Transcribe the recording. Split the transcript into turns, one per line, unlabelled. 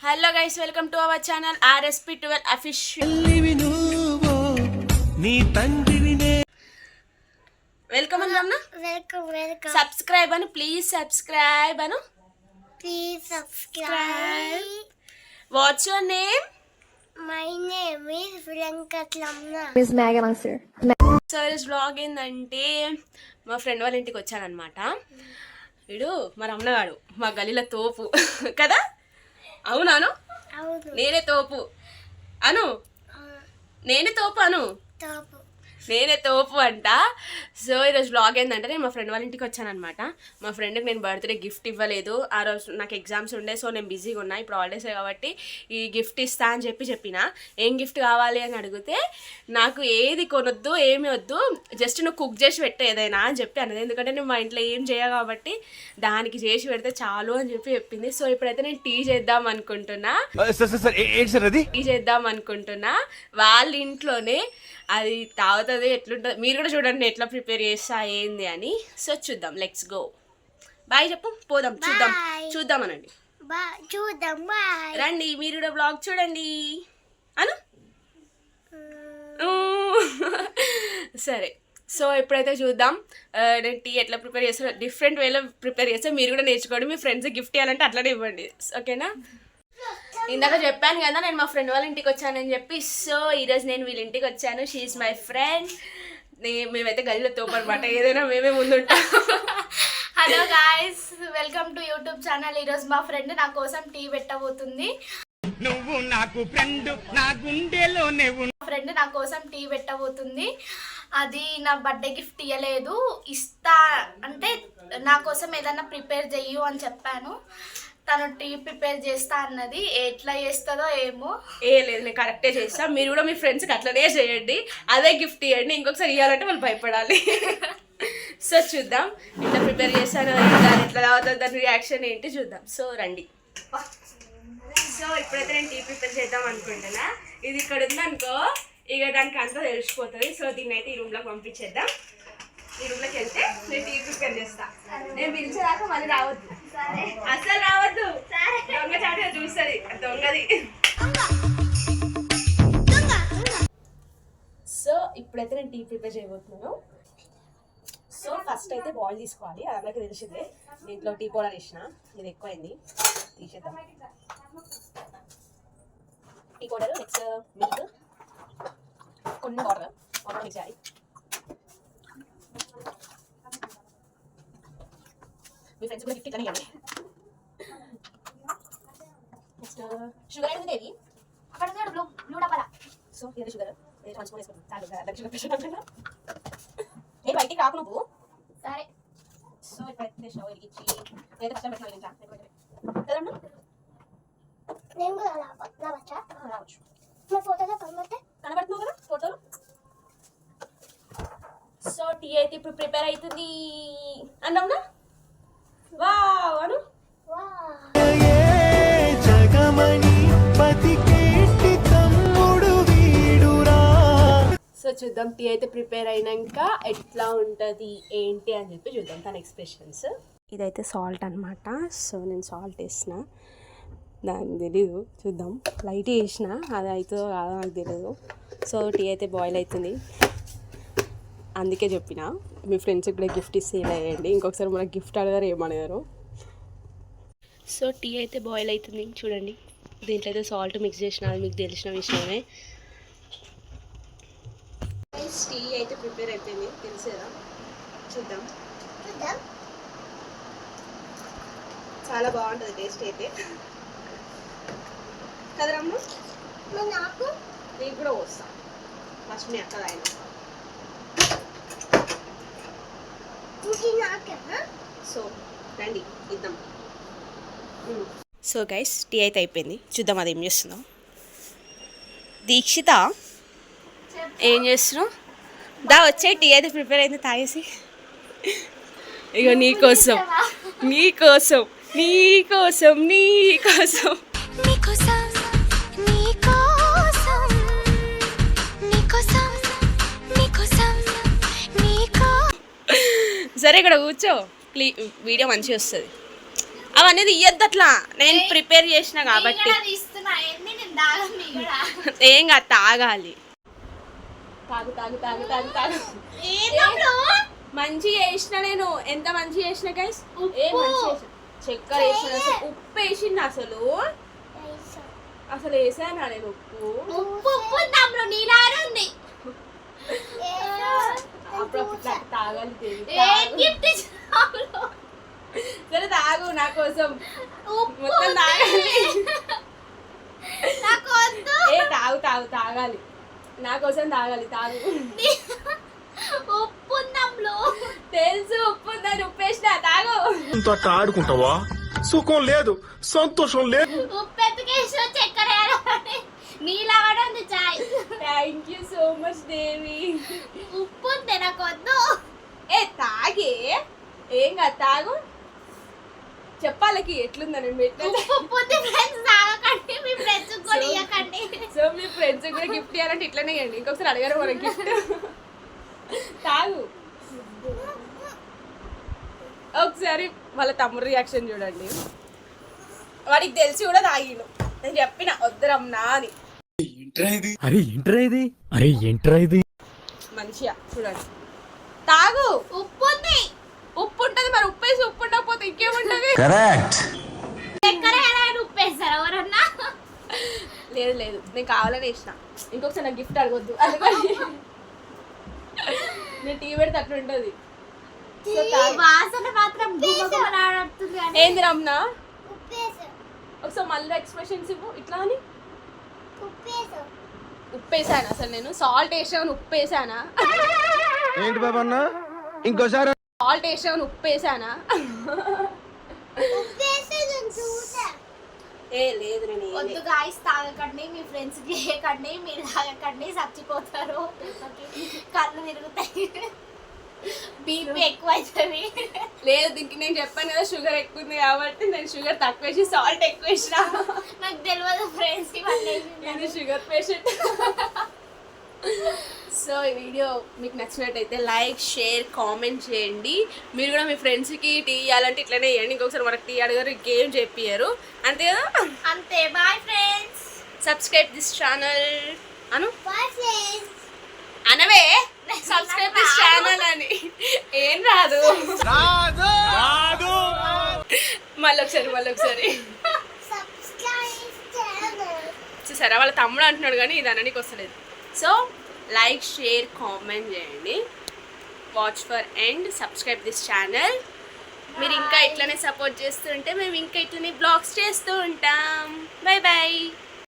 Hello guys, welcome to our channel RSP12 official. Welcome అన్న.
Welcome.
Subscribe అను, please subscribe అను.
Please subscribe.
What's your name?
My name is Venkatlamna.
Miss Megan sir.
So ఈరోజు vlog ఏంటంటే మా friend వాళ్ళ ఇంటికి వచ్చానమాట. వీడు మా రమణగాడు మా గలీల తోపు కదా. అవునాను? నేనే తోపు అను. నేనే తోపు అను. నేనే తోపు అంట. సో ఈరోజు బ్లాగ్ ఏంటంటే నేను మా ఫ్రెండ్ వాళ్ళ ఇంటికి వచ్చానమాట. మా ఫ్రెండ్కి నేను బర్త్డే గిఫ్ట్ ఇవ్వలేదు. ఆ రోజు నాకు ఎగ్జామ్స్ ఉండే, సో నేను బిజీగా ఉన్నా. ఇప్పుడు హాలిడేస్ కాబట్టి ఈ గిఫ్ట్ ఇస్తా అని చెప్పిన. ఏం గిఫ్ట్ కావాలి అని అడిగితే నాకు ఏది కొనొద్దు, ఏమి వద్దు, జస్ట్ నువ్వు కుక్ చేసి పెట్టు ఏదైనా అని చెప్పి అన్నది. ఎందుకంటే నేను మా ఇంట్లో ఏం చేయ కాబట్టి దానికి చేసి పెడితే చాలు అని చెప్పింది. సో ఇప్పుడైతే నేను టీ చేద్దాం అనుకుంటున్నా. వాళ్ళ ఇంట్లోనే అది తాగుతుంది. ఎట్లుంటుంది మీరు కూడా చూడండి ఎట్లా ప్రిపేర్ చేస్తా ఏంది అని. సో చూద్దాం, లెట్స్ గో. బాయ్ చెప్పు, పోదాం, చూద్దాం అనండి. రండి మీరు కూడా బ్లాగ్ చూడండి అను. సరే, సో ఇప్పుడైతే చూద్దాం నేను టీ ఎట్లా ప్రిపేర్ చేస్తాను. డిఫరెంట్ వేలో ప్రిపేర్ చేస్తాను. మీరు కూడా నేర్చుకోండి. మీ ఫ్రెండ్స్ గిఫ్ట్ ఇవ్వాలంటే అట్లనే ఇవ్వండి, ఓకేనా? ఇందాక చెప్పాను కదా నేను మా ఫ్రెండ్ వాళ్ళ ఇంటికి వచ్చానని చెప్పి. సో ఈరోజు నేను వీళ్ళ ఇంటికి వచ్చాను. She my friend. మేమైతే గల్లీలో తోపనమాట, ఏదైనా మేమే ముందుంటాం.
Hello guys, welcome to YouTube channel. ఈరోజు మా ఫ్రెండ్ నా కోసం టీ పెట్టబోతుంది.
నువ్వు నాకు ఫ్రెండ్, నా గుండెలోనే
ఫ్రెండ్ నా కోసం టీ పెట్టబోతుంది. అది నా బర్త్డే గిఫ్ట్ ఇవ్వలేదు, ఇస్తా అంటే నా కోసం ఏదైనా ప్రిపేర్ చెయ్యు అని చెప్పాను. తను టీ ప్రిపేర్ చేస్తా అన్నది. ఎట్లా చేస్తుందో ఏమో.
లేదు, నేను కరెక్టే చేస్తాను. మీరు కూడా మీ ఫ్రెండ్స్కి అట్లనే చేయండి, అదే గిఫ్ట్ ఇవ్వండి. ఇంకొకసారి ఇవ్వాలంటే వాళ్ళు భయపడాలి. సో చూద్దాం ఎట్లా ప్రిపేర్ చేస్తాను, దాని ఎట్లా అవుతుంది, దాని రియాక్షన్ ఏంటి చూద్దాం. సో రండి. సో ఇప్పుడైతే నేను టీ ప్రిపేర్ చేద్దాం అనుకుంటున్నా. ఇది ఇక్కడ ఉందనుకో, ఇక దానికి అంతా తెలిసిపోతుంది. సో దీన్ని అయితే ఈ రూమ్లోకి పంపించేద్దాం. ఈ రూమ్లోకి వెళ్తే నేను టీ ప్రిపేర్ చేస్తా. నేను పిలిచేదాకా మళ్ళీ రావద్దు, అసలు రావద్దు. దొంగ చాటుగా చూస్తుంది, దొంగది. సో ఇప్పుడైతే నేను టీ ప్రిపేర్ చేయబోతున్నాను. సో ఫస్ట్ అయితే బాయిల్ తీసుకోవాలి, అది అందరికీ తెలిసిందే. దీంట్లో టీ పౌడర్ వేసిన, ఇది ఎక్కువైంది, తీసేద్దాం. టీ పౌడర్, నెక్స్ట్ మిల్క్, కొన్ని వాటర్ మిక్స్ చేయాలి. మీ ఫ్రెండ్స్ కూడా గిఫ్ట్ ఇట్లా ఇవ్వండి. నెక్స్ట్ షుగర్ అయితే దేవి
అక్కడ ఉన్నాడు బ్లూ డబ్బా.
సో ఇది షుగర్, ఇది 1 స్పూన్ వేసుకుంటాం. చాలు, షుగర్ ప్రెషర్ అనుకున్నా. నేను బయటికి రాకు నువ్వు.
సరే,
సో ఇప్పుడైతే స్టవ్ వెలిగించి నేను కష్టం పెట్టిన వెలిగించా కదన్నా.
నేను కూడా రావచ్చా?
రావచ్చు.
మా ఫోటోలో
కనబడుతున్నావు కదా ఫోటోలు. సో టీ అయితే ఇప్పుడు ప్రిపేర్ అవుతుంది అన్నావునా. వావ్ అను. సో చూద్దాం టీ అయితే ప్రిపేర్ అయినాక ఎట్లా ఉంటుంది ఏంటి అని చెప్పి చూద్దాం తన ఎక్స్ప్రెషన్స్. ఇదైతే సాల్ట్ అనమాట. సో నేను సాల్ట్ వేసిన, దానికి తెలీదు, చూద్దాం. లైట్ వేసిన, అది అవుతుందో కాదో నాకు తెలియదు. సో టీ అయితే బాయిల్ అవుతుంది, అందుకే చెప్పిన మీ ఫ్రెండ్స్కి కూడా గిఫ్ట్ ఇస్తే ఇలా వేయండి. ఇంకొకసారి మనకు గిఫ్ట్ అడగారు ఏమడగారు. సో టీ అయితే బాయిల్ అవుతుంది చూడండి. దీంట్లో అయితే సాల్ట్ మిక్స్ చేసిన, అది మీకు తెలిసిన విషయమే. టీ అయితే ప్రిపేర్ అయిపోయింది, తెలిసేదా? చూద్దాం. చాలా బాగుంటుంది టేస్ట్ అయితే కదరమ్మ.
నాకు
నీకు కూడా వస్తా, ఫస్ట్ మీ అక్క ఆయన. సో రండి ఇద్దాం. సో గైస్ టీ అయితే అయిపోయింది, చూద్దాం అది ఏం చేస్తున్నావు. దీక్షిత ఏం చేస్తున్నావు? దా వచ్చే, టీ అయితే ప్రిపేర్ అయింది, తాగేసి. ఇగో నీకోసం నీకోసం నీకోసం నీకోసం సరే ఇక్కడ కూర్చో, వీడియో మంచిగా వస్తుంది. అవన్నీ ఇయ్యద్దు అట్లా, నేను ప్రిపేర్ చేసిన కాబట్టి.
తీస్తున్నా ఏంది నేను దాగం మీగడ.
ఏం కాదు, తాగాలి. తాగు తాగు తాగు తాగు తాగు. మంచిగా వేసిన నేను, ఎంత మంచిగా వేసిన గైస్. చక్కెర వేసిన, అసలు ఉప్పు వేసింది అసలు. అసలు వేసానా నేను ఉప్పు?
ఉప్పు దాంట్లో నీలాగా ఉంది.
అప్పుడప్పుడు తాగాలి.
ఏం గిఫ్ట్ ఇచ్చావు?
సరే తాగు నా కోసం,
ఉప్పు
మొత్తం తాగాలి.
నాకు వద్దు.
ఏ తాగు తాగు తాగాలి, నా కోసం తాగాలి. తాగు.
ఉప్పు దాంట్లో
తెలుసు ఉప్పు ఉందని, ఉప్పు వేసిన. తాగు.
ఆడుకుంటావా? సుఖం లేదు, సంతోషం లేదు.
ఉప్పు ఎత్తుకేసిన చక్కెర నీలాగా ఉంది చాయ్.
థ్యాంక్ యూ సో మచ్ దేవి.
ఉప్పు ఉంది నాకు వద్దు.
ఏ తాగే, ఏం కాదు తాగు. చెప్పాలకి ఎట్లుందని
ఉప్పు ఉంది ఫ్రెండ్స్, తాగకండి. మీ ఫ్రెండ్స్ కూడా ఇవ్వకండి.
సో మీ ఫ్రెండ్స్ కూడా గిఫ్ట్ ఇవ్వాలంటే ఇట్లనే ఇవ్వండి. ఇంకొకసారి అడగారు మన గిఫ్ట్. తాగు. ఒకసారి వాళ్ళ తమ్ముడు రియాక్షన్ చూడండి. వాడికి తెలిసి కూడా తాగిను. నేను చెప్పిన వద్దరమ్మా అని.
అరే ఏంట్రా ఇది
మంచిగా చూడండి. తాగు.
ఉప్పు ఉంది.
ఉప్పు ఉంటది మరి, ఉప్పు వేసి ఉప్పు ఉండకపోతే ఇంకేముంటది?
చక్కెర ఉప్పు వేస్తారు ఎవరన్నా?
లేదు లేదు, నేను కావాలని వేసిన. ఇంకొకసారి నాకు గిఫ్ట్ అడగొద్దు అందుకని. నేను టీ పెడితే అట్లా ఉంటుంది.
వాసన మాత్రం గుమగుమలాడుతుంది.
ఏంది రమ్నా? ఒకసారి మళ్ళీ ఎక్స్ప్రెషన్స్ ఇవ్వు ఇట్లా అని. ఉప్పు వేసాను అసలు నేను. సాల్ట్ వేసాను, ఉప్పు వేసానా?
ఏంటి బాబా అన్న, ఇంకోసారి.
సాల్ట్ వేసాను, ఉప్పు వేసానా? ఏ లేదు నేను
వద్దు గాయస్, తాగకండి. మీ ఫ్రెండ్స్ కి వేయకండి. మీరు తాగకండి, చచ్చిపోతారు. కళ్ళు తిరుగుతాయి, బీపీ ఎక్కువ అవుతుంది.
లేదు. దీనికి నేను చెప్పాను కదా షుగర్ ఎక్కువ ఉంది కాబట్టి నేను షుగర్ తక్కువ వేసి సాల్ట్ ఎక్కువ వేసిన.
నాకు తెలియదు ఫ్రెండ్స్, ఇవన్నీ
నేను షుగర్ పేషెంట్. సో ఈ వీడియో మీకు నచ్చినట్టయితే లైక్, షేర్, కామెంట్ చేయండి. మీరు కూడా మీ ఫ్రెండ్స్కి టీ ఇవ్వాలంటే ఇట్లనే ఇవ్వండి. ఇంకొకసారి మనకు టీ అడగారు, ఇంకేం చెప్పియ్యారు. అంతే కదా?
అంతే. Bye friends.
Subscribe this channel అను. అనవే సబ్స్క్రైబ్ దిస్ ఛానల్ అని. ఏం రాదు. మళ్ళొకసారి చూసారా, వాళ్ళ తమ్ముడు అంటున్నాడు కానీ ఇది అనడానికి వస్తలేదు. సో లైక్, షేర్, కామెంట్ చేయండి. Watch for end, subscribe this channel. మీరు ఇంకా ఇట్లనే సపోర్ట్ చేస్తుంటే మేము ఇంకా ఇట్లనే బ్లాగ్స్ చేస్తూ ఉంటాం. Bye bye.